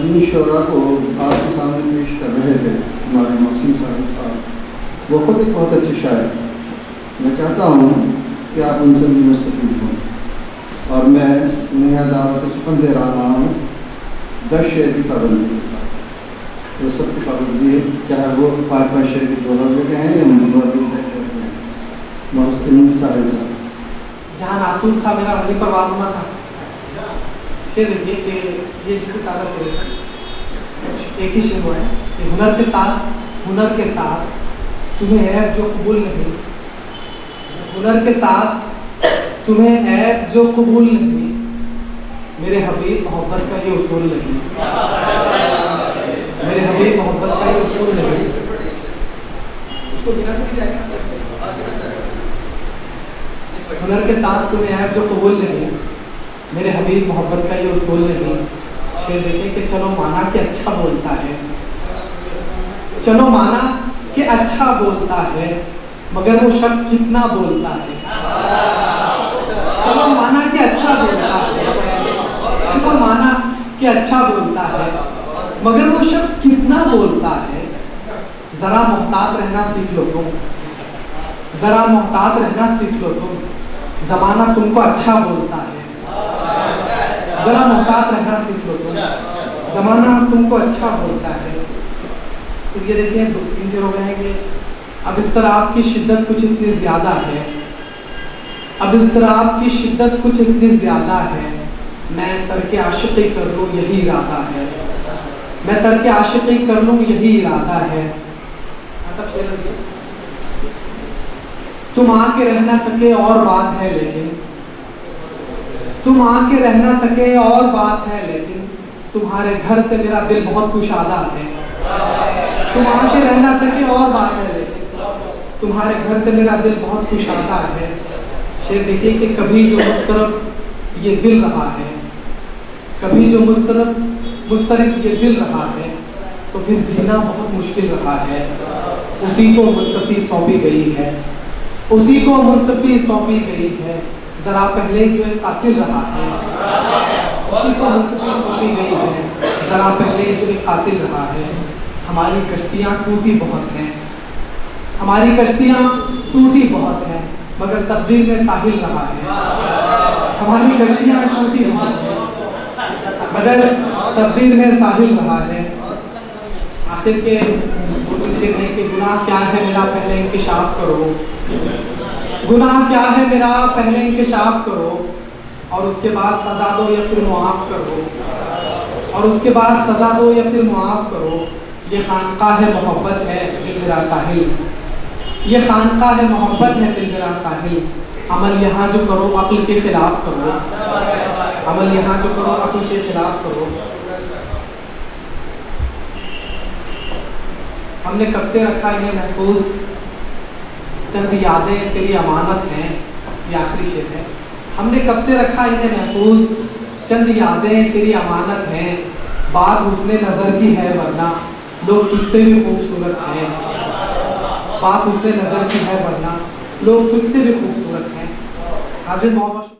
جن شعراء کو آپ کے سامنے پیش کر رہے تھے ہمارے محسن صاحب، وہ خود ایک بہت اچھے شاعر، میں چاہتا ہوں کہ آپ ان سے بھی مستفید ہوں، اور میں انہیں دعوت سخن دے رہا ہوں 10 شعر کی پابندی کے ساتھ۔ وہ سب کی پابندی ہے، چاہے وہ 5 شعر کی 2 غزلیں کے ہیں یا محسن ساحل صاحب۔ جہاں ناسود تھا میرا وہیں پر واضح تھا۔ شعر دیکھیے کہ یہ تازہ شعر ہے، ایک ہی شعر ہوا ہے کہ ہنر کے ساتھ تمہیں عیب جو قبول نہیں، ہنر کے ساتھ تمہیں عیب جو قبول نہیں، میرے حبیب محبت کا یہ اصول نہیں، میرے حبیب محبت کا یہ اصول نہیں۔ اس کو بنا نہیں جائے گا، ہنر کے ساتھ تمہیں عیب جو قبول نہیں، میرے حبیب محبت کا یہ اصول نہیں۔ شعر دیکھیں کہ چلو مانا کہ اچھا بولتا ہے، چلو مانا کہ اچھا بولتا ہے، مگر وہ شخص کتنا بولتا ہے۔ چلو مانا کہ اچھا بولتا ہے، چلو مانا کہ اچھا بولتا ہے، مگر وہ شخص کتنا بولتا ہے۔ ذرا محتاط رہنا سیکھ لو تم، ذرا محتاط رہنا سیکھ لو تم، زمانہ تم کو اچھا بولتا ہے۔ ذرا محتاط رہنا سیکھ لو تم، زمانہ تم کو اچھا بولتا ہے۔ تو یہ دیکھیں 2-3 شعر ہو گئے ہیں کہ اب اضطراب کی شدت کچھ اتنی زیادہ ہے، اب اضطراب کی شدت کچھ اتنی زیادہ ہے، میں ترک عاشقی کر لوں یہی ارادہ ہے، میں ترک عاشقی کر لوں یہی ارادہ ہے۔ سب شعر تم آ کے رہ نہ سکے اور بات ہے لیکن، تم آ کے رہ نہ سکے اور بات ہے لیکن، تمہارے گھر سے میرا دل بہت خوشادہ ہے۔ تم آ کے رہ نہ سکے اور بات ہے لیکن، تمہارے گھر سے میرا دل بہت خوشادہ ہے۔ شعر دیکھیے کہ کبھی جو مضطرب یہ دل رہا ہے، کبھی جو مضطرب یہ دل رہا ہے، تو پھر جینا بہت مشکل رہا ہے۔ اسی کو منصفی سونپی گئی ہے، اسی کو منصفی سونپی گئی ہے، ذرا پہلے جو ایک قاتل رہا ہے، اسی کو منصفی سونپی گئی ہے، ذرا پہلے جو ایک قاتل رہا ہے۔ ہماری کشتیاں ٹوٹی بہت ہیں، ہماری کشتیاں ٹوٹی بہت ہیں، مگر تقدیر میں ساحل رہا ہے۔ ہماری کشتیاں ٹوٹی بہت ہیں، مگر تقدیر میں ساحل رہا ہے۔ آخر کے شعر ہے کہ گناہ کیا ہے میرا پہلے انکشاف کرو، گناہ کیا ہے میرا پہلے انکشاف کرو، اور اس کے بعد سزا دو یا پھر معاف کرو، اور اس کے بعد سزا دو یا پھر معاف کرو۔ یہ خانقاہ محبت ہے دل میرا ساحل، یہ خانقاہ محبت ہے دل میرا ساحل، عمل یہاں جو کرو عقل کے خلاف کرو، عمل یہاں جو کرو عقل کے خلاف کرو۔ ہم نے کب سے رکھا انہیں محفوظ، چند یادیں تیری امانت ہیں، یہ آخری شعر ہے۔ ہم نے کب سے رکھا انہیں محفوظ، چند یادیں تیری امانت ہیں، بات حسن نظر کی ہے ورنہ لوگ تجھ سے بھی خوبصورت ہیں، بات حسن نظر کی ہے ورنہ لوگ تجھ سے بھی خوبصورت ہیں۔ حاضر محمد